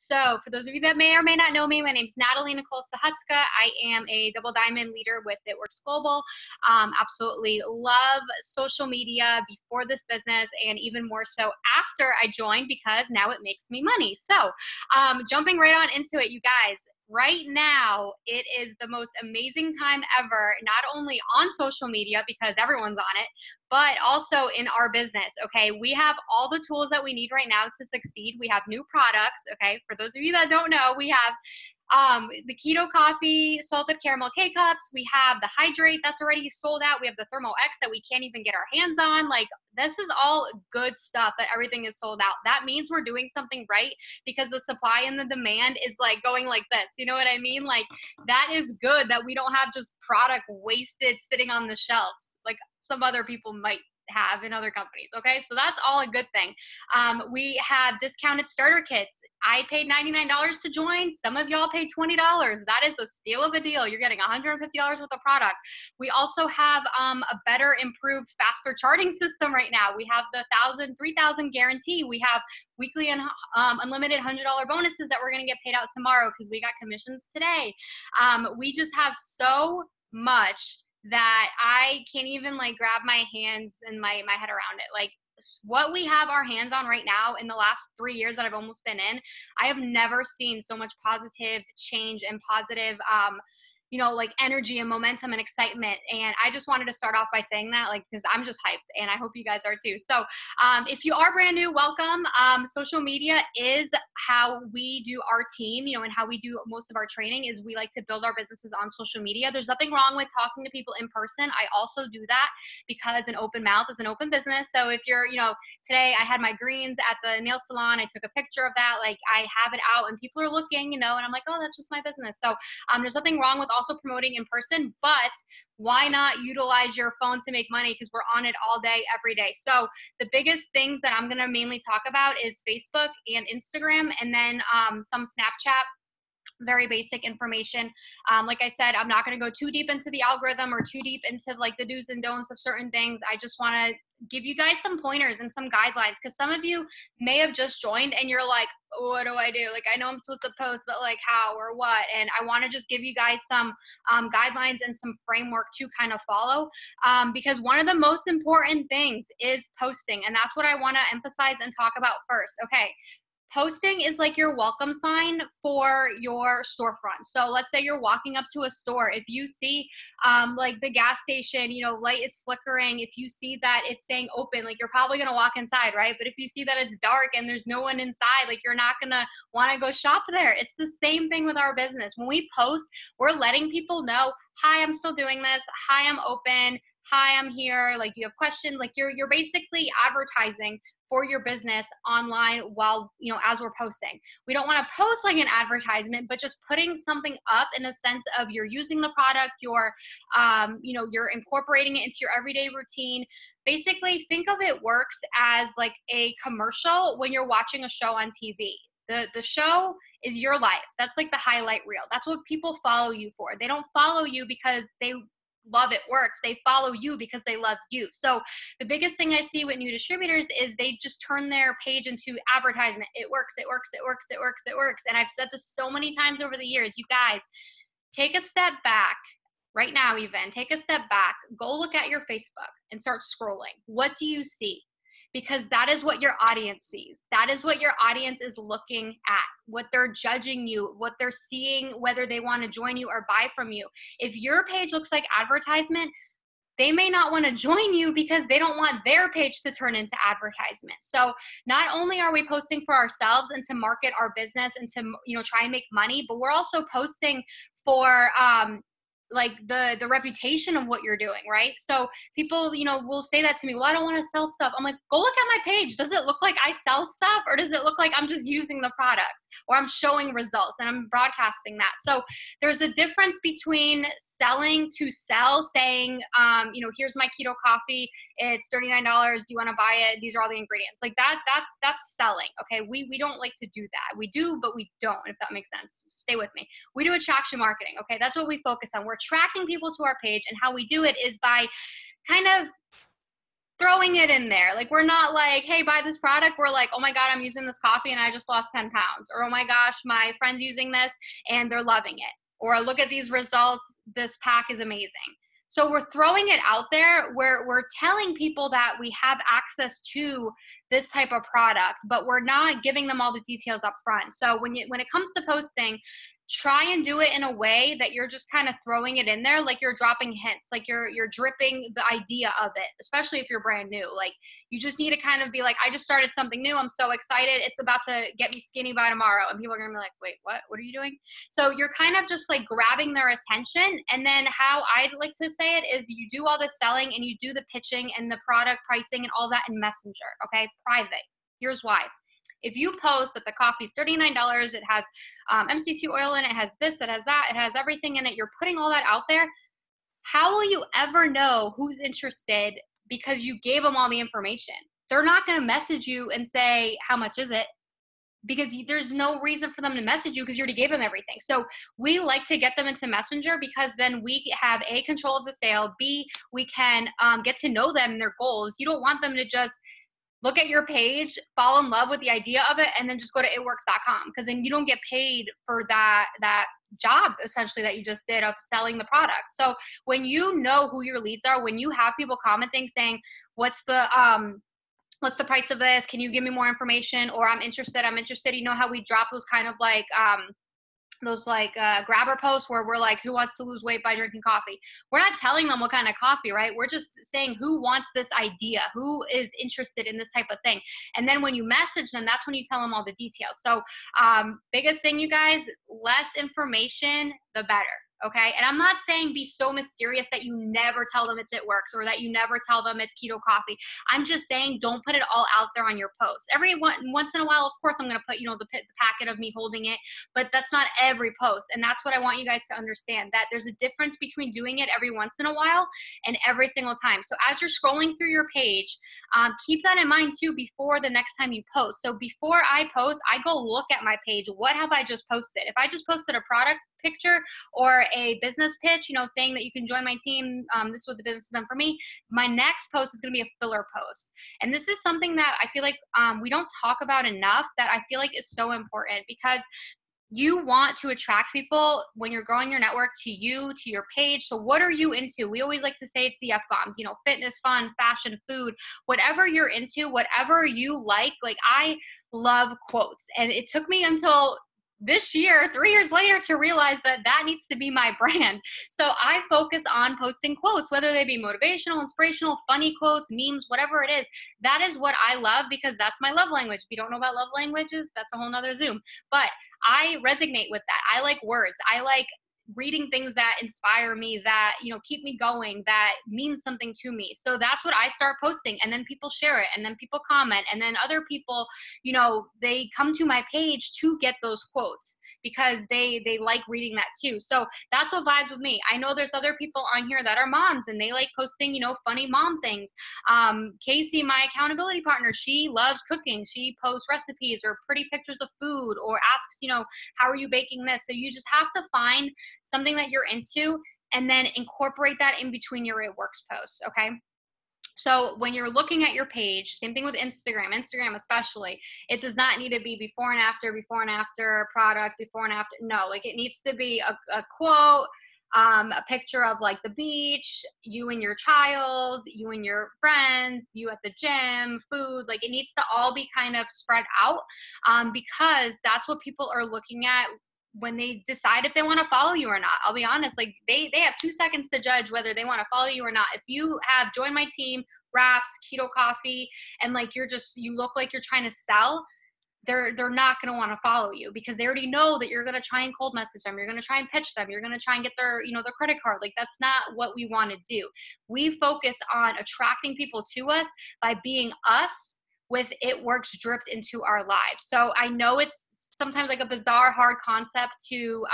So for those of you that may or may not know me, my name is Natalie Nicole Sahutska. I am a double diamond leader with It Works Global. Absolutely love social media before this business and even more so after I joined because now it makes me money. So jumping right on into it, you guys. Right now, it is the most amazing time ever, not only on social media because everyone's on it, but also in our business, okay? We have all the tools that we need right now to succeed. We have new products, okay? For those of you that don't know, we have the keto coffee, salted caramel K-cups. We have the hydrate that's already sold out. We have the Thermo X that we can't even get our hands on. Like, this is all good stuff that everything is sold out. That means we're doing something right because the supply and the demand is like going like this. You know what I mean? Like, that is good that we don't have just product wasted sitting on the shelves like some other people might have in other companies. Okay, so that's all a good thing. We have discounted starter kits. I paid $99 to join. Some of y'all paid $20. That is a steal of a deal. You're getting $150 worth of product. We also have a better, improved, faster charting system right now. We have the 3,000 guarantee. We have weekly and unlimited $100 bonuses that we're going to get paid out tomorrow because we got commissions today. We just have so much that I can't even like grab my hands and my head around it. Like, what we have our hands on right now in the last 3 years that I've almost been in, I have never seen so much positive change and positive, like energy and momentum and excitement. And I just wanted to start off by saying that, like, because I'm just hyped and I hope you guys are too. So if you are brand new, welcome. Social media is how we do our team, and how we do most of our training is we like to build our businesses on social media. There's nothing wrong with talking to people in person. I also do that because an open mouth is an open business. So if you're, today I had my greens at the nail salon, I took a picture of that, like I have it out and people are looking, and I'm like, oh, that's just my business. So there's nothing wrong with also promoting in person, but why not utilize your phone to make money because we're on it all day, every day. So the biggest things that I'm going to mainly talk about is Facebook and Instagram, and then some Snapchat. Very basic information. Like I said, I'm not going to go too deep into the algorithm or too deep into like the do's and don'ts of certain things. I just want to give you guys some pointers and some guidelines because some of you may have just joined and you're like, what do I do? Like, I know I'm supposed to post, but like how or what? And I want to just give you guys some guidelines and some framework to kind of follow because one of the most important things is posting. And that's what I want to emphasize and talk about first. Okay. Posting is like your welcome sign for your storefront. So let's say you're walking up to a store. If you see like the gas station, light is flickering. If you see that it's saying open, like you're probably going to walk inside, right? But if you see that it's dark and there's no one inside, like you're not going to want to go shop there. It's the same thing with our business. When we post, we're letting people know, hi, I'm still doing this. Hi, I'm open. Hi, I'm here. Like, you have questions. Like you're basically advertising for your business online while, as we're posting. We don't want to post like an advertisement, but just putting something up in a sense of you're using the product, you're incorporating it into your everyday routine. Basically, think of it works as like a commercial when you're watching a show on TV. The show is your life. That's like the highlight reel. That's what people follow you for. They don't follow you because they love It Works. They follow you because they love you. So the biggest thing I see with new distributors is they just turn their page into advertisement. It works, it works, it works, it works, it works. And I've said this so many times over the years. You guys, take a step back right now, even take a step back, go look at your Facebook and start scrolling. What do you see? Because that is what your audience sees. That is what your audience is looking at, what they're judging you, what they're seeing, whether they want to join you or buy from you. If your page looks like advertisement, they may not want to join you because they don't want their page to turn into advertisement. So not only are we posting for ourselves and to market our business and to, try and make money, but we're also posting for, like the reputation of what you're doing, right? So people, will say that to me, well, I don't want to sell stuff. I'm like, go look at my page. Does it look like I sell stuff, or does it look like I'm just using the products or I'm showing results and I'm broadcasting that? So there's a difference between selling to sell, saying, here's my keto coffee. It's $39. Do you want to buy it? These are all the ingredients. Like that's selling. Okay. We don't like to do that. We do, but we don't, if that makes sense. Stay with me. We do attraction marketing. Okay. That's what we focus on. We're attracting people to our page, and how we do it is by kind of throwing it in there. Like, we're not like, hey, buy this product. We're like, oh my God, I'm using this coffee and I just lost 10 pounds. Or, oh my gosh, my friend's using this and they're loving it. Or, look at these results. This pack is amazing. So we're throwing it out there where we're telling people that we have access to this type of product, but we're not giving them all the details up front. So when it comes to posting, try and do it in a way that you're just kind of throwing it in there, like you're dropping hints, like you're dripping the idea of it, especially if you're brand new. Like, you just need to kind of be like, I just started something new. I'm so excited. It's about to get me skinny by tomorrow. And people are going to be like, wait, what? What are you doing? So you're kind of just like grabbing their attention. And then how I'd like to say it is, you do all the selling and you do the pitching and the product pricing and all that in Messenger. Okay. Private. Here's why. If you post that the coffee is $39, it has MCT oil in it, has this, it has that, it has everything in it, you're putting all that out there, how will you ever know who's interested because you gave them all the information? They're not going to message you and say, how much is it? Because there's no reason for them to message you because you already gave them everything. So we like to get them into Messenger because then we have A, control of the sale, B, we can get to know them and their goals. You don't want them to just look at your page, fall in love with the idea of it, and then just go to itworks.com, because then you don't get paid for that job essentially that you just did of selling the product. So when you know who your leads are, when you have people commenting saying, what's the price of this? Can you give me more information? Or I'm interested. You know how we drop those kind of like grabber posts where we're like, who wants to lose weight by drinking coffee? We're not telling them what kind of coffee, right? We're just saying who wants this idea, who is interested in this type of thing. And then when you message them, that's when you tell them all the details. So biggest thing, you guys, less information, the better. Okay. And I'm not saying be so mysterious that you never tell them it's It Works or that you never tell them it's keto coffee. I'm just saying, don't put it all out there on your post. Once in a while, of course, I'm going to put, the packet of me holding it, but that's not every post. And that's what I want you guys to understand, that there's a difference between doing it every once in a while and every single time. So as you're scrolling through your page, keep that in mind too before the next time you post. So before I post, I go look at my page. What have I just posted? If I just posted a product picture or a business pitch, saying that you can join my team, this is what the business has done for me, my next post is going to be a filler post. And this is something that I feel like we don't talk about enough, that I feel like is so important, because you want to attract people when you're growing your network to you, to your page. So what are you into? We always like to say it's the F-bombs, fitness, fun, fashion, food, whatever you're into, whatever you like I love quotes. And it took me until this year, 3 years later, to realize that needs to be my brand. So I focus on posting quotes, whether they be motivational, inspirational, funny quotes, memes, whatever it is. That is what I love, because that's my love language. If you don't know about love languages, that's a whole nother Zoom. But I resonate with that. I like words. I like reading things that inspire me, that keep me going, that means something to me. So that's what I start posting, and then people share it, and then people comment, and then other people, they come to my page to get those quotes because they like reading that too. So that's what vibes with me. I know there's other people on here that are moms and they like posting funny mom things. Casey, my accountability partner, she loves cooking. She posts recipes or pretty pictures of food, or asks, how are you baking this? So you just have to find something that you're into and then incorporate that in between your It Works posts. Okay. So when you're looking at your page, same thing with Instagram especially, it does not need to be before and after product, before and after. No, it needs to be a quote, a picture of the beach, you and your child, you and your friends, you at the gym, food. It needs to all be kind of spread out, because that's what people are looking at when they decide if they want to follow you or not. I'll be honest, they have 2 seconds to judge whether they want to follow you or not. If you have joined my team, wraps, keto coffee, and you look like you're trying to sell, they're not going to want to follow you, because they already know that you're going to try and cold message them. You're going to try and pitch them. You're going to try and get their, their credit card. That's not what we want to do. We focus on attracting people to us by being us, with It Works dripped into our lives. So I know it's sometimes a bizarre, hard concept to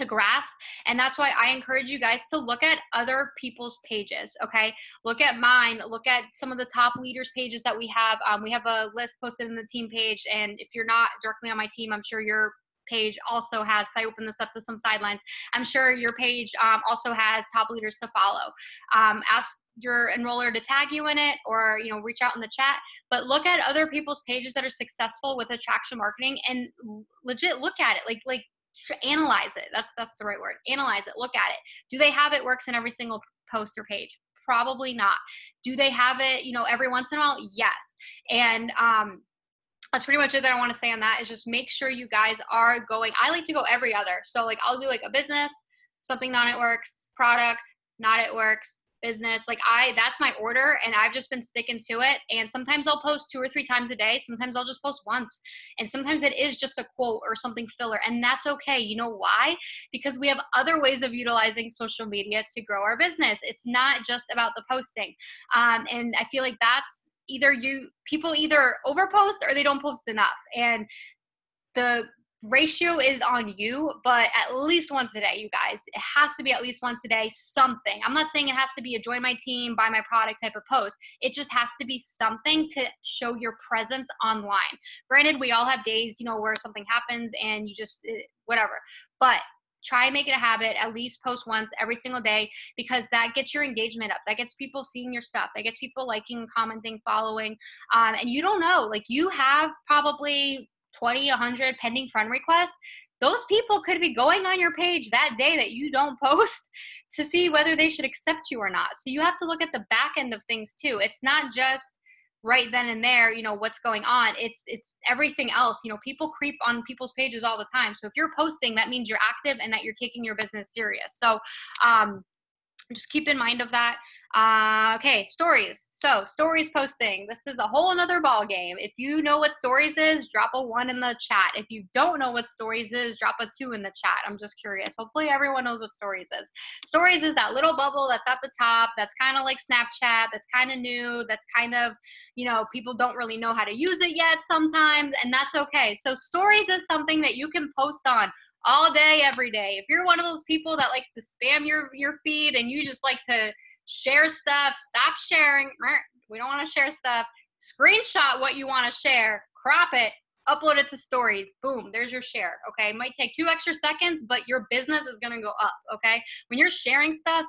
grasp. And that's why I encourage you guys to look at other people's pages. Okay. Look at mine, look at some of the top leaders pages that we have. We have a list posted in the team page. And if you're not directly on my team, I'm sure you're page also has, because I opened this up to some sidelines, I'm sure your page also has top leaders to follow. Ask your enroller to tag you in it, or reach out in the chat. But look at other people's pages that are successful with attraction marketing and legit look at it, like analyze it. That's the right word. Analyze it. Look at it. Do they have it works in every single post or page? Probably not. Do they have it, every once in a while? Yes. And that's pretty much it that I want to say on that, is just make sure you guys are going. I like to go every other. So like I'll do like a business, something non-it-works, product, not-it-works, business. Like that's my order, and I've just been sticking to it. And sometimes I'll post 2 or 3 times a day. Sometimes I'll just post once. And sometimes it is just a quote or something filler. And that's okay. You know why? Because we have other ways of utilizing social media to grow our business. It's not just about the posting. And I feel like that's people either overpost or they don't post enough. And the ratio is on you, but at least once a day, you guys. It has to be at least once a day, something. I'm not saying it has to be a join my team, buy my product type of post. It just has to be something to show your presence online. Granted, we all have days, where something happens and you just, whatever. But try and make it a habit, at least post once every single day, because that gets your engagement up. That gets people seeing your stuff. That gets people liking, commenting, following. And you don't know, like you have probably 20, 100 pending friend requests. Those people could be going on your page that day that you don't post to see whether they should accept you or not. So you have to look at the back end of things too. It's not just right then and there, what's going on. It's everything else. People creep on people's pages all the time. So if you're posting, that means you're active and that you're taking your business serious. So just keep in mind of that. Okay, stories. So stories posting. This is a whole another ball game. If you know what stories is, drop a 1 in the chat. If you don't know what stories is, drop a 2 in the chat. I'm just curious. Hopefully everyone knows what stories is. Stories is that little bubble that's at the top. That's kind of like Snapchat. That's kind of new. That's kind of, people don't really know how to use it yet sometimes, and that's okay. So stories is something that you can post on all day, every day. If you're one of those people that likes to spam your feed and you just like to share stuff, stop sharing. We don't want to share stuff. Screenshot what you want to share, crop it, upload it to stories. Boom, there's your share. Okay, it might take 2 extra seconds, but your business is going to go up. Okay, when you're sharing stuff,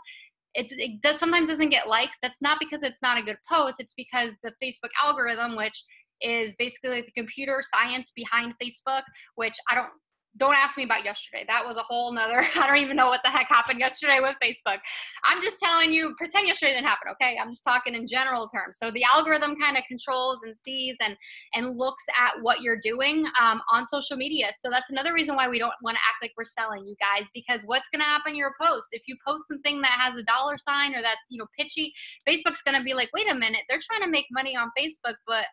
it does sometimes doesn't get likes. That's not because it's not a good post. It's because the Facebook algorithm, which is basically like the computer science behind Facebook, which don't ask me about yesterday. That was a whole nother, I don't even know what the heck happened yesterday with Facebook. I'm just telling you, pretend yesterday didn't happen, okay? I'm just talking in general terms. So the algorithm kind of controls and sees and looks at what you're doing on social media. So that's another reason why we don't want to act like we're selling, you guys, because what's going to happen to your post? If you post something that has a $sign or that's, pitchy, Facebook's going to be like, wait a minute, they're trying to make money on Facebook, but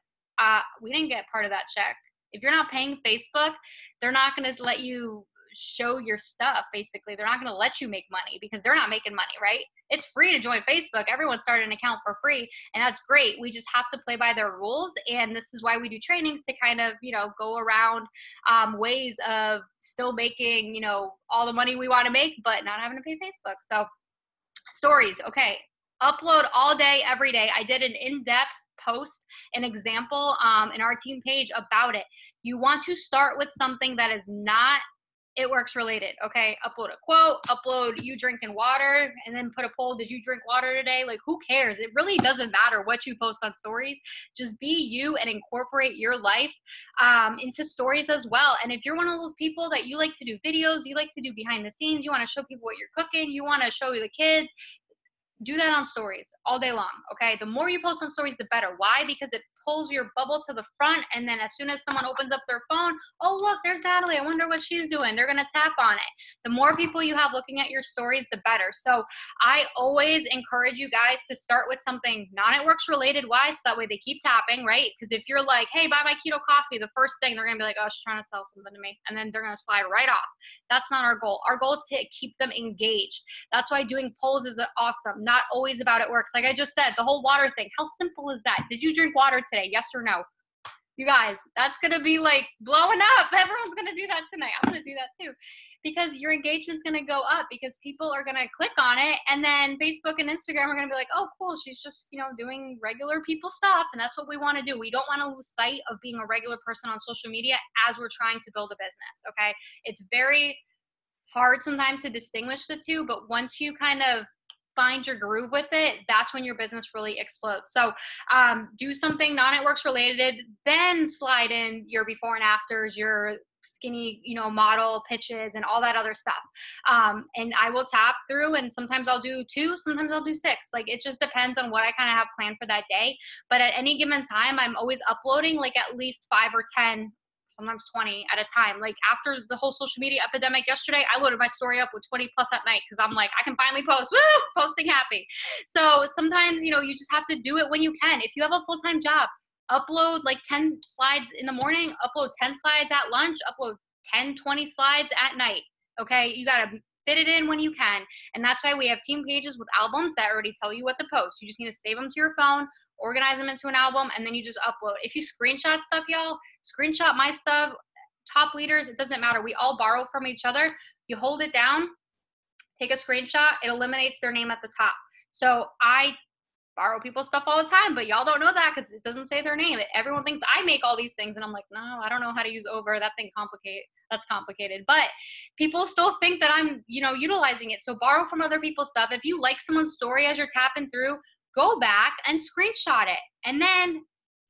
we didn't get part of that check. If you're not paying Facebook, they're not going to let you show your stuff, basically. They're not going to let you make money because they're not making money, right? It's free to join Facebook. Everyone started an account for free, and that's great. We just have to play by their rules, and this is why we do trainings to kind of, go around ways of still making, all the money we want to make, but not having to pay Facebook. So stories, okay. Upload all day, every day. I did an in-depth post, an example in our team page about it. You want to start with something that is not it works related, okay? Upload a quote, upload you drinking water, and then put a poll, did you drink water today? Like, who cares? It really doesn't matter what you post on stories. Just be you and incorporate your life into stories as well. And if you're one of those people that you like to do videos, you like to do behind the scenes, you want to show people what you're cooking, you want to show the kids, do that on stories all day long, okay? The more you post on stories, the better. Why? Because it pulls your bubble to the front, and then as soon as someone opens up their phone, oh, look, there's Natalie. I wonder what she's doing. They're going to tap on it. The more people you have looking at your stories, the better. So I always encourage you guys to start with something non-it-works related. Why? So that way they keep tapping, right? Because if you're like, hey, buy my keto coffee, the first thing they're going to be like, oh, she's trying to sell something to me. And then they're going to slide right off. That's not our goal. Our goal is to keep them engaged. That's why doing polls is awesome. Not always about it works. Like I just said, the whole water thing. How simple is that? Did you drink water today? Yes or no? You guys, that's going to be like blowing up. Everyone's going to do that tonight. I'm going to do that too. because your engagement's going to go up because people are going to click on it. And then Facebook and Instagram are going to be like, oh, cool. She's just, doing regular people stuff. And that's what we want to do. We don't want to lose sight of being a regular person on social media as we're trying to build a business. Okay. It's very hard sometimes to distinguish the two, but once you kind of find your groove with it, that's when your business really explodes. So do something non-networks related, then slide in your before and afters, your skinny, model pitches and all that other stuff. And I will tap through, and sometimes I'll do 2, sometimes I'll do 6. Like, it just depends on what I kind of have planned for that day. But at any given time, I'm always uploading like at least 5 or 10, sometimes 20 at a time. Like, after the whole social media epidemic yesterday, I loaded my story up with 20 plus at night because I'm like, I can finally post. Woo! Posting happy. So sometimes, you just have to do it when you can. If you have a full-time job, upload like 10 slides in the morning, upload 10 slides at lunch, upload 10, 20 slides at night. Okay, you got to fit it in when you can. And that's why we have team pages with albums that already tell you what to post. You just need to save them to your phone, organize them into an album, and then you just upload. If you screenshot stuff, y'all, screenshot my stuff, top leaders, it doesn't matter. We all borrow from each other. You hold it down, take a screenshot, it eliminates their name at the top. So I borrow people's stuff all the time, but y'all don't know that because it doesn't say their name. Everyone thinks I make all these things, and I'm like, no, I don't know how to use Over. That's complicated. But people still think that I'm, utilizing it. So borrow from other people's stuff. If you like someone's story as you're tapping through, go back and screenshot it. And then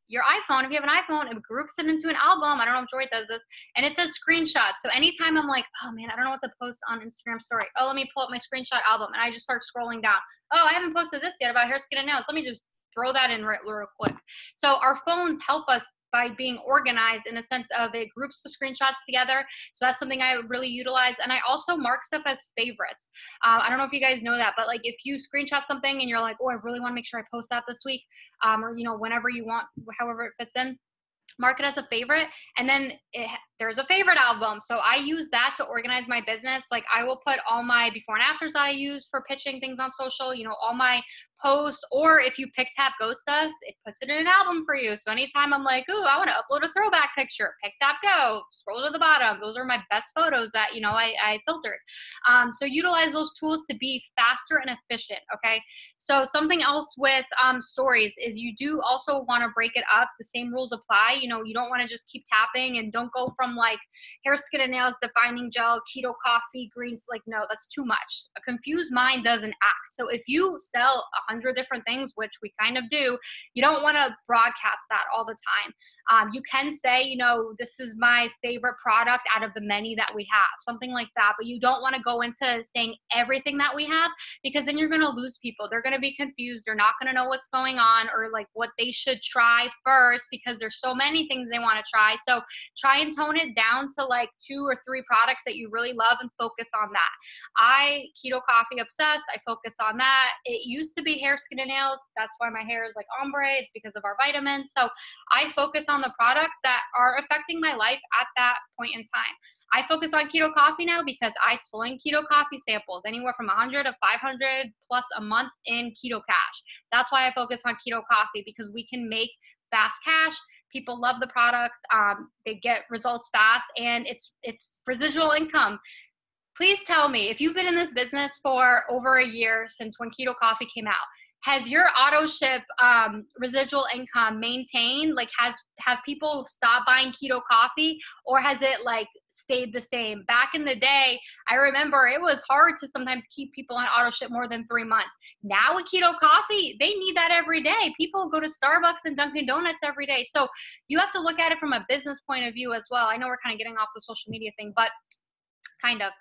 your iPhone, if you have an iPhone, it groups it into an album. I don't know if Joy does this. And it says screenshot. So anytime I'm like, oh man, I don't know what to post on Instagram story. Oh, let me pull up my screenshot album. And I just start scrolling down. Oh, I haven't posted this yet about hair, skin, and nails. Let me just throw that in real quick. So our phones help us by being organized in the sense of it groups the screenshots together. So that's something I really utilize. And I also mark stuff as favorites. I don't know if you guys know that, but like if you screenshot something and you're like, oh, I really want to make sure I post that this week, or, whenever you want, however it fits in, mark it as a favorite. And then there's a favorite album. So I use that to organize my business. Like, I will put all my before and afters that I use for pitching things on social, all my posts, or if you pick, tap, go stuff, it puts it in an album for you. So anytime I'm like, ooh, I want to upload a throwback picture, pick, tap, go, scroll to the bottom. Those are my best photos that, I filtered. So utilize those tools to be faster and efficient. Okay. So something else with stories is you do also want to break it up. The same rules apply. You don't want to just keep tapping, and don't go from like hair, skin, and nails, defining gel, keto coffee, greens. Like, no, that's too much. A confused mind doesn't act. So if you sell 100 different things, which we kind of do, you don't want to broadcast that all the time. You can say, this is my favorite product out of the many that we have, something like that. But you don't want to go into saying everything that we have, because then you're going to lose people. They're going to be confused. They're not going to know what's going on, or like what they should try first, because there's so many things they want to try. So try and tone it down to like 2 or 3 products that you really love and focus on that. I keto coffee obsessed. I focus on that. It used to be hair, skin, and nails. That's why my hair is like ombre. It's because of our vitamins. So I focus on the products that are affecting my life at that point in time. I focus on keto coffee now because I sling keto coffee samples anywhere from 100 to 500 plus a month in keto cash. That's why I focus on keto coffee, because we can make fast cash. People love the product. They get results fast, and it's residual income. Please tell me, if you've been in this business for over a year since when keto coffee came out, has your auto ship residual income maintained? Like, have people stopped buying keto coffee, or has it like stayed the same? Back in the day, I remember it was hard to sometimes keep people on auto ship more than 3 months. Now with keto coffee, they need that every day. People go to Starbucks and Dunkin' Donuts every day. So you have to look at it from a business point of view as well. I know we're kind of getting off the social media thing, but kind of.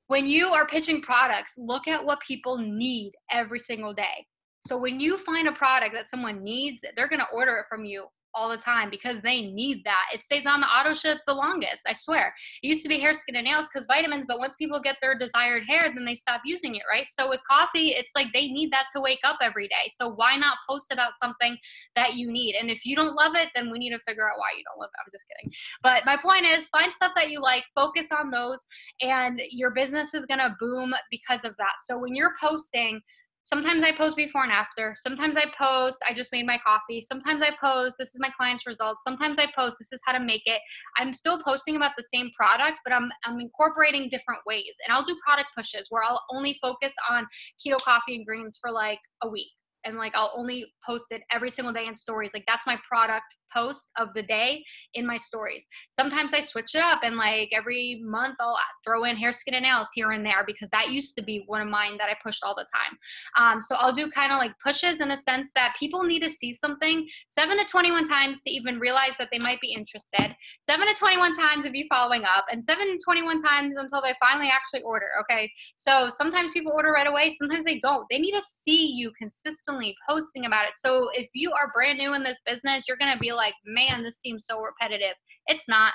When you are pitching products, look at what people need every single day. So when you find a product that someone needs, they're going to order it from you all the time because they need that. It stays on the auto ship the longest, I swear. It used to be hair, skin, and nails because vitamins, but once people get their desired hair, then they stop using it, right? So with coffee, it's like they need that to wake up every day. So why not post about something that you need? And if you don't love it, then we need to figure out why you don't love it. I'm just kidding. But my point is, find stuff that you like, focus on those, and your business is going to boom because of that. So when you're posting, Sometimes I post before and after. Sometimes I post, I just made my coffee. Sometimes I post, this is my client's results. Sometimes I post, this is how to make it. I'm still posting about the same product, but I'm incorporating different ways. And I'll do product pushes where I'll only focus on keto coffee and greens for like a week. And like I'll only post it every single day in stories. Like that's my product post of the day in my stories. Sometimes I switch it up and like every month I'll throw in hair, skin, and nails here and there because that used to be one of mine that I pushed all the time. So I'll do kind of like pushes in a sense that people need to see something 7 to 21 times to even realize that they might be interested, 7 to 21 times of you following up, and 7 to 21 times until they finally actually order. Okay. So sometimes people order right away. Sometimes they don't. They need to see you consistently posting about it. So if you are brand new in this business, you're going to be like, man, this seems so repetitive. It's not.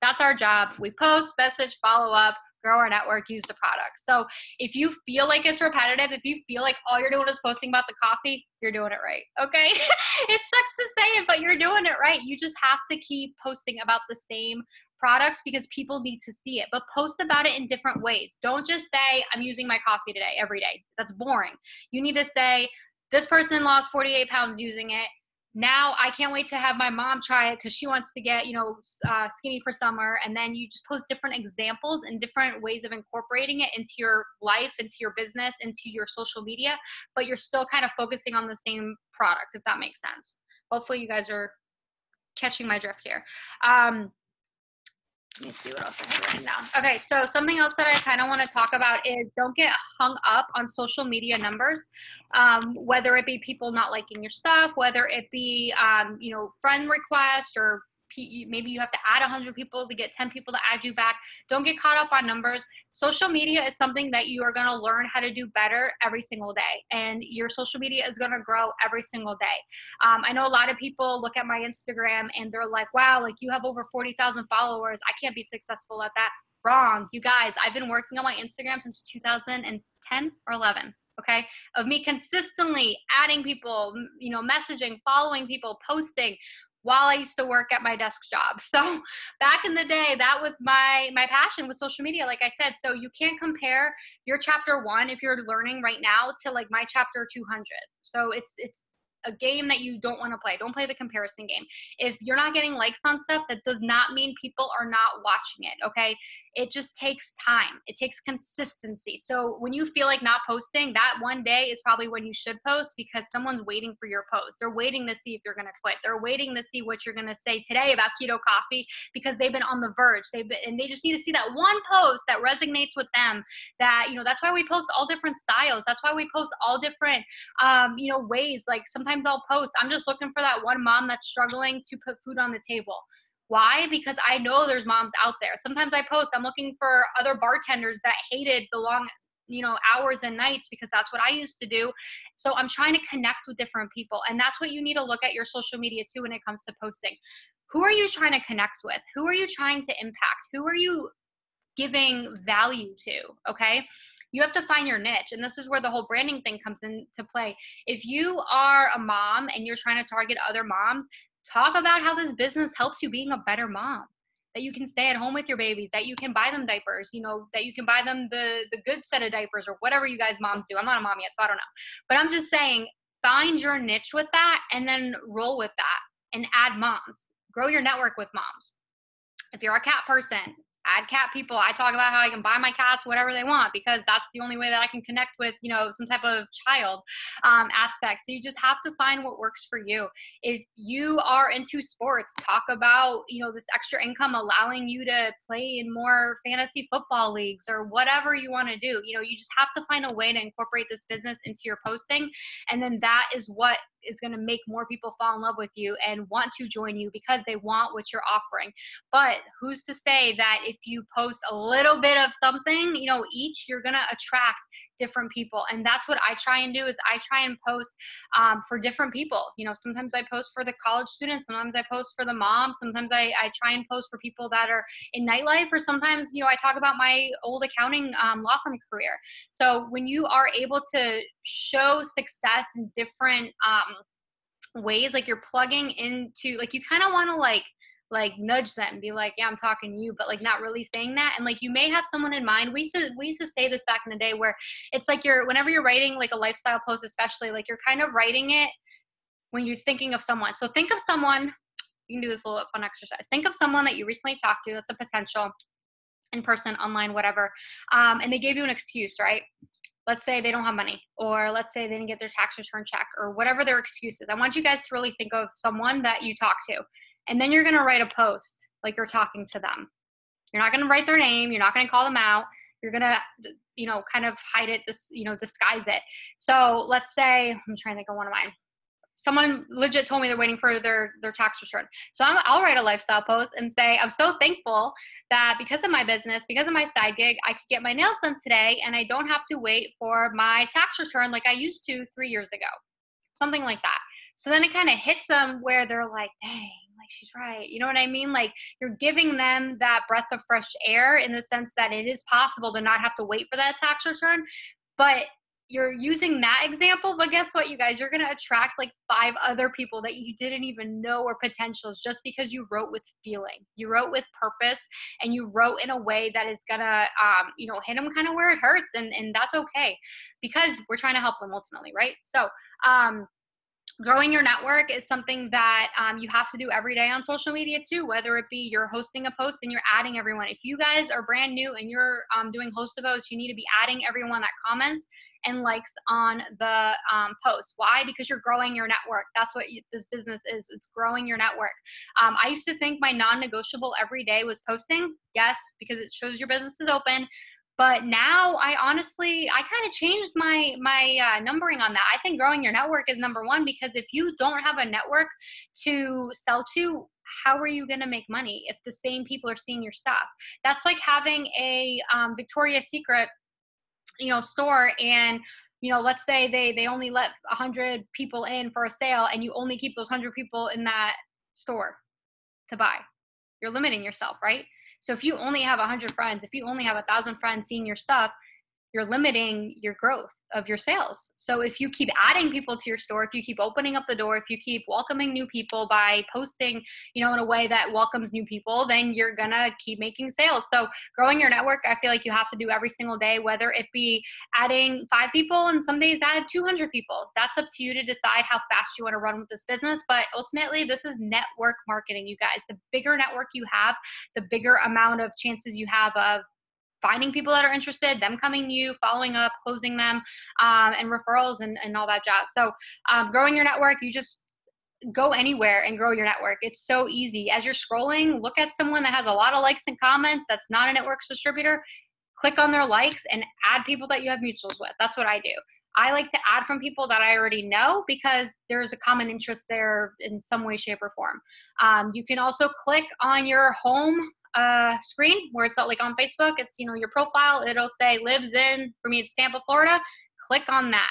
That's our job. We post, message, follow up, grow our network, use the product. So if you feel like it's repetitive, if you feel like all you're doing is posting about the coffee, you're doing it right. Okay. It sucks to say it, but you're doing it right. You just have to keep posting about the same products because people need to see it, but post about it in different ways. Don't just say, I'm using my coffee today every day. That's boring. You need to say, this person lost 48 pounds using it. Now I can't wait to have my mom try it because she wants to get, skinny for summer. And then you just post different examples and different ways of incorporating it into your life, into your business, into your social media, but you're still kind of focusing on the same product, if that makes sense. Hopefully you guys are catching my drift here. Let me see what else I have written down. Okay, so something else that I kind of want to talk about is don't get hung up on social media numbers, whether it be people not liking your stuff, whether it be, friend requests or maybe you have to add 100 people to get 10 people to add you back. Don't get caught up on numbers. Social media is something that you are going to learn how to do better every single day. And your social media is going to grow every single day. I know a lot of people look at my Instagram and they're like, wow, like you have over 40,000 followers. I can't be successful at that. Wrong. You guys, I've been working on my Instagram since 2010 or 11. Okay. Of me consistently adding people, messaging, following people, posting, while I used to work at my desk job. So back in the day, that was my passion with social media, like I said. So you can't compare your chapter 1 if you're learning right now to like my chapter 200. So it's a game that you don't want to play. Don't play the comparison game. If you're not getting likes on stuff, that does not mean people are not watching it, okay? It just takes time. It takes consistency. So when you feel like not posting, that one day is probably when you should post because someone's waiting for your post. They're waiting to see if you're going to quit. They're waiting to see what you're going to say today about keto coffee because they've been on the verge. And they just need to see that one post that resonates with them. That, that's why we post all different styles. That's why we post all different, ways. Like sometimes I'll post, I'm just looking for that one mom that's struggling to put food on the table. Why? Because I know there's moms out there. Sometimes I post, I'm looking for other bartenders that hated the long, hours and nights because that's what I used to do. So I'm trying to connect with different people. And that's what you need to look at your social media too when it comes to posting. Who are you trying to connect with? Who are you trying to impact? Who are you giving value to? Okay. You have to find your niche. And this is where the whole branding thing comes into play. If you are a mom and you're trying to target other moms, talk about how this business helps you being a better mom, that you can stay at home with your babies, that you can buy them diapers, that you can buy them the good set of diapers or whatever you guys moms do. I'm not a mom yet, so I don't know. But I'm just saying, find your niche with that and then roll with that and add moms. Grow your network with moms. If you're a cat person, add cat people. I talk about how I can buy my cats whatever they want because that's the only way that I can connect with, some type of child aspect. So you just have to find what works for you. If you are into sports, talk about, this extra income allowing you to play in more fantasy football leagues or whatever you want to do. You just have to find a way to incorporate this business into your posting. And then that is what is going to make more people fall in love with you and want to join you because they want what you're offering. But who's to say that if you post a little bit of something, each, you're going to attract different people. And that's what I try and do is I try and post for different people. Sometimes I post for the college students. Sometimes I post for the mom. Sometimes I try and post for people that are in nightlife, or sometimes, I talk about my old accounting law firm career. So when you are able to show success in different ways, like you're plugging into, like you kind of want to like like nudge them, be like, yeah, I'm talking to you, but like not really saying that. And like, you may have someone in mind. We used to say this back in the day where it's like whenever you're writing like a lifestyle post, especially, like you're kind of writing it when you're thinking of someone. So think of someone, you can do this little fun exercise. Think of someone that you recently talked to that's a potential, in person, online, whatever. And they gave you an excuse, right? Let's say they don't have money, or let's say they didn't get their tax return check, or whatever their excuse is. I want you guys to really think of someone that you talk to, and then you're going to write a post like you're talking to them. You're not going to write their name. You're not going to call them out. You're going to, kind of hide it, disguise it. So let's say, I'm trying to think of one of mine. Someone legit told me they're waiting for their tax return. So I'll write a lifestyle post and say, I'm so thankful that because of my business, because of my side gig, I could get my nails done today and I don't have to wait for my tax return like I used to 3 years ago. Something like that. So then it kind of hits them where they're like, dang, like she's right. You know what I mean? Like you're giving them that breath of fresh air in the sense that it is possible to not have to wait for that tax return. But you're using that example, but guess what, you guys? You're going to attract like 5 other people that you didn't even know were potentials just because you wrote with feeling. You wrote with purpose, and you wrote in a way that is going to, hit them kind of where it hurts. And that's okay, because we're trying to help them ultimately, right? So, growing your network is something that you have to do every day on social media too, whether it be you're hosting a post and you're adding everyone. If you guys are brand new and you're doing host a post, you need to be adding everyone that comments and likes on the post. Why? Because you're growing your network. That's what this business is. It's growing your network. I used to think my non-negotiable every day was posting. Yes, because it shows your business is open. But now I kind of changed my numbering on that. I think growing your network is number one, because if you don't have a network to sell to, how are you going to make money if the same people are seeing your stuff? That's like having a Victoria's Secret, store, and let's say they only let 100 people in for a sale, and you only keep those 100 people in that store to buy. You're limiting yourself, right? So if you only have 100 friends, if you only have 1,000 friends seeing your stuff, you're limiting your growth of your sales. So if you keep adding people to your store, if you keep opening up the door, if you keep welcoming new people by posting, in a way that welcomes new people, then you're gonna keep making sales. So growing your network, I feel like you have to do every single day, whether it be adding 5 people and some days add 200 people. That's up to you to decide how fast you want to run with this business. But ultimately, this is network marketing, you guys. The bigger network you have, the bigger amount of chances you have of finding people that are interested, them coming to you, following up, closing them, and referrals and all that jazz. So growing your network, you just go anywhere and grow your network. It's so easy. As you're scrolling, look at someone that has a lot of likes and comments that's not a networks distributor. Click on their likes and add people that you have mutuals with. That's what I do. I like to add from people that I already know, because there's a common interest there in some way, shape, or form. You can also click on your home screen where it's like on Facebook. It's, your profile. It'll say lives in, for me, it's Tampa, Florida. Click on that.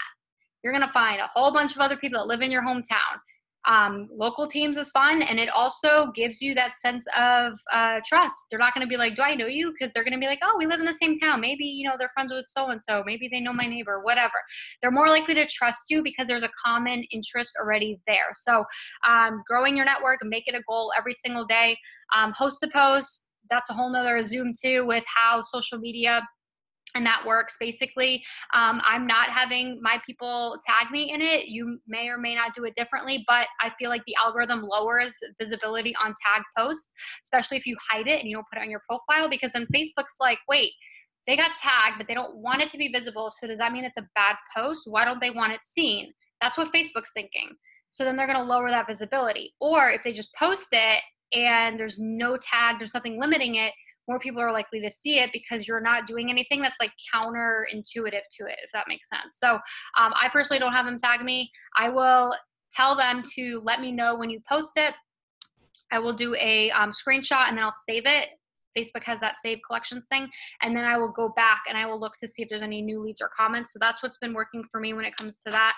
You're going to find a whole bunch of other people that live in your hometown. Local teams is fun, and it also gives you that sense of trust. They're not going to be like, do I know you? Because they're going to be like, oh, we live in the same town. Maybe, they're friends with so-and-so. Maybe they know my neighbor, whatever. They're more likely to trust you because there's a common interest already there. So growing your network, and make it a goal every single day. Host a post. That's a whole nother Zoom too, with how social media and that works. Basically, I'm not having my people tag me in it. You may or may not do it differently, but I feel like the algorithm lowers visibility on tag posts, especially if you hide it and you don't put it on your profile, because then Facebook's like, wait, they got tagged, but they don't want it to be visible. So does that mean it's a bad post? Why don't they want it seen? That's what Facebook's thinking. So then they're going to lower that visibility. Or if they just post it and there's no tag, there's nothing limiting it, more people are likely to see it because you're not doing anything that's like counterintuitive to it, if that makes sense. So I personally don't have them tag me. I will tell them to let me know when you post it. I will do a screenshot and then I'll save it. Facebook has that save collections thing. And then I will go back and I will look to see if there's any new leads or comments. So that's what's been working for me when it comes to that.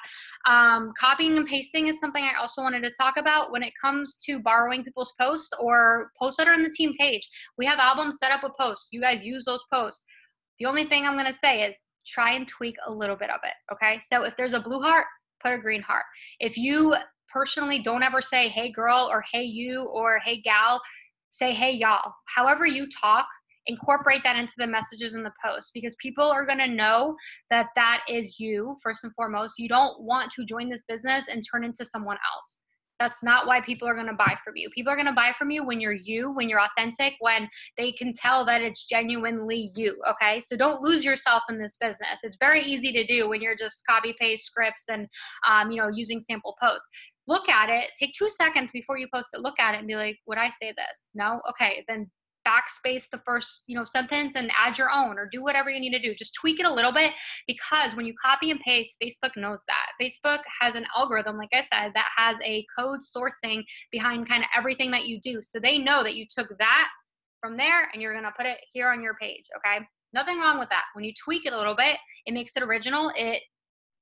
Copying and pasting is something I also wanted to talk about when it comes to borrowing people's posts or posts that are in the team page. We have albums set up with posts. You guys use those posts. The only thing I'm going to say is try and tweak a little bit of it. Okay. So if there's a blue heart, put a green heart. If you personally don't ever say, hey girl, or hey you, or hey gal, say, hey, y'all, however you talk, incorporate that into the messages in the post, because people are going to know that that is you first and foremost. You don't want to join this business and turn into someone else. That's not why people are going to buy from you. People are going to buy from you, when you're authentic, when they can tell that it's genuinely you. Okay. So don't lose yourself in this business. It's very easy to do when you're just copy paste scripts and, using sample posts. Look at it, take 2 seconds before you post it, look at it and be like, would I say this? No? Okay. Then backspace the first, sentence and add your own, or do whatever you need to do. Just tweak it a little bit, because when you copy and paste, Facebook knows that. Facebook has an algorithm, like I said, that has a code sourcing behind kind of everything that you do. So they know that you took that from there and you're going to put it here on your page. Okay. Nothing wrong with that. When you tweak it a little bit, it makes it original. It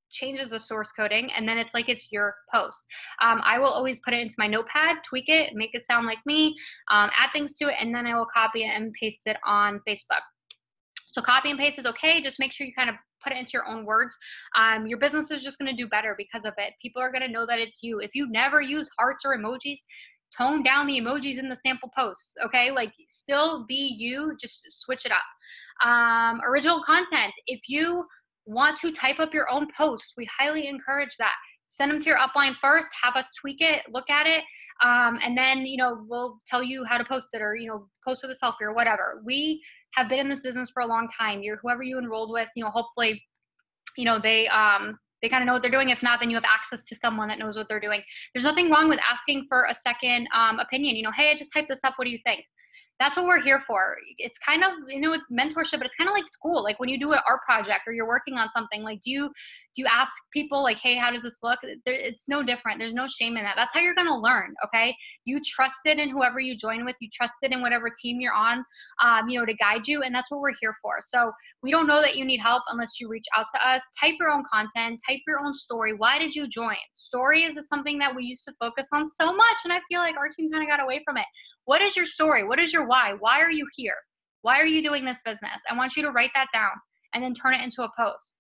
changes the source coding, and then it's like it's your post. I will always put it into my notepad, tweak it, make it sound like me, add things to it, and then I will copy it and paste it on Facebook. So copy and paste is okay. Just make sure you kind of put it into your own words. Your business is just going to do better because of it. People are going to know that it's you. If you never use hearts or emojis, tone down the emojis in the sample posts. Okay. Like, still be you, just switch it up. Original content. If you want to type up your own posts, we highly encourage that. Send them to your upline first, have us tweak it, look at it, and then, we'll tell you how to post it, or, post with a selfie or whatever. We have been in this business for a long time. Whoever you enrolled with, hopefully, they kind of know what they're doing. If not, then you have access to someone that knows what they're doing. There's nothing wrong with asking for a second opinion. Hey, I just typed this up. What do you think? That's what we're here for. It's kind of, it's mentorship, but it's kind of like school. Like when you do an art project or you're working on something, like, do you ask people like, hey, how does this look? It's no different. There's no shame in that. That's how you're going to learn. Okay. You trusted in whoever you join with, you trusted in whatever team you're on, to guide you. And that's what we're here for. So we don't know that you need help unless you reach out to us. Type your own content, type your own story. Why did you join? Story is something that we used to focus on so much. And I feel like our team kind of got away from it. What is your story? What is your why? Why are you here? Why are you doing this business? I want you to write that down and then turn it into a post.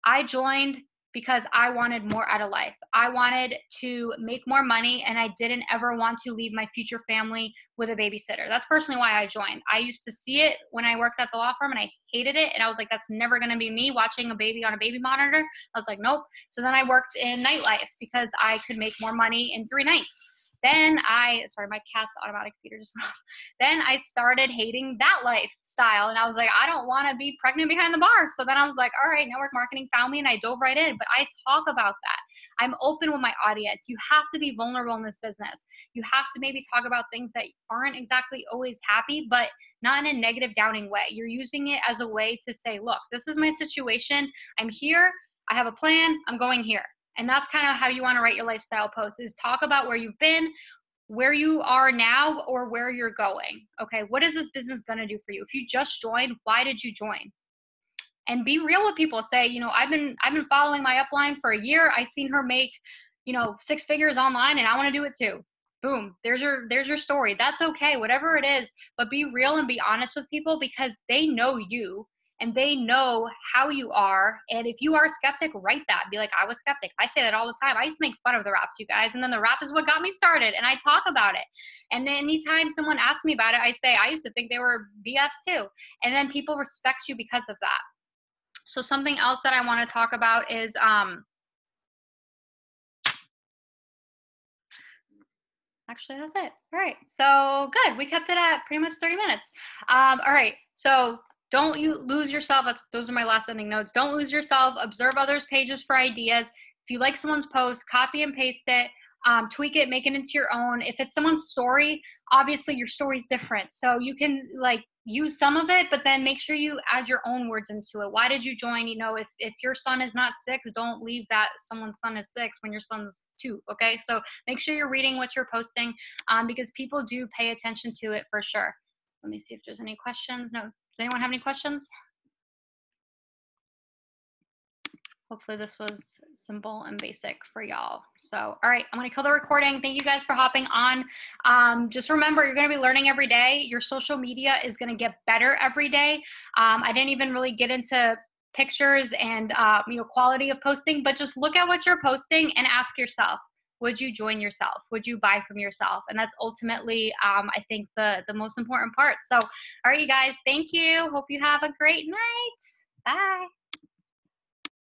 I joined because I wanted more out of life. I wanted to make more money, and I didn't ever want to leave my future family with a babysitter. That's personally why I joined. I used to see it when I worked at the law firm, and I hated it. And I was like, that's never going to be me watching a baby on a baby monitor. I was like, nope. So then I worked in nightlife because I could make more money in 3 nights. Then my cat's automatic feeder just went off. Then I started hating that lifestyle, and I was like, I don't want to be pregnant behind the bar. So then I was like, all right, network marketing found me, and I dove right in. But I talk about that. I'm open with my audience. You have to be vulnerable in this business. You have to maybe talk about things that aren't exactly always happy, but not in a negative, downing way. You're using it as a way to say, look, this is my situation. I'm here. I have a plan. I'm going here. And that's kind of how you want to write your lifestyle posts, is talk about where you've been, where you are now, or where you're going. Okay, what is this business going to do for you? If you just joined, why did you join? And be real with people. Say, I've been following my upline for a year. I've seen her make, 6 figures online, and I want to do it too. Boom, there's your story. That's okay, whatever it is, but be real and be honest with people, because they know you. And they know how you are. And if you are a skeptic, write that. Be like, I was skeptic. I say that all the time. I used to make fun of the raps, you guys. And then the rap is what got me started. And I talk about it. And then anytime someone asks me about it, I say, I used to think they were BS too. And then people respect you because of that. So something else that I want to talk about is, actually, that's it. All right. So good. We kept it at pretty much 30 minutes. All right. So don't you lose yourself. Those are my last ending notes. Don't lose yourself. Observe others' pages for ideas. If you like someone's post, copy and paste it, tweak it, make it into your own. If it's someone's story, obviously your story's different. So you can use some of it, but then make sure you add your own words into it. Why did you join? If your son is not 6, don't leave that someone's son is 6 when your son's 2. Okay. So make sure you're reading what you're posting, because people do pay attention to it for sure. Let me see if there's any questions. No. Does anyone have any questions? Hopefully this was simple and basic for y'all. So, all right, I'm going to kill the recording. Thank you guys for hopping on. Just remember, you're going to be learning every day. Your social media is going to get better every day. I didn't even really get into pictures and, quality of posting, but just look at what you're posting and ask yourself, would you join yourself? Would you buy from yourself? And that's ultimately, I think, the most important part. So, all right, you guys, thank you. Hope you have a great night. Bye.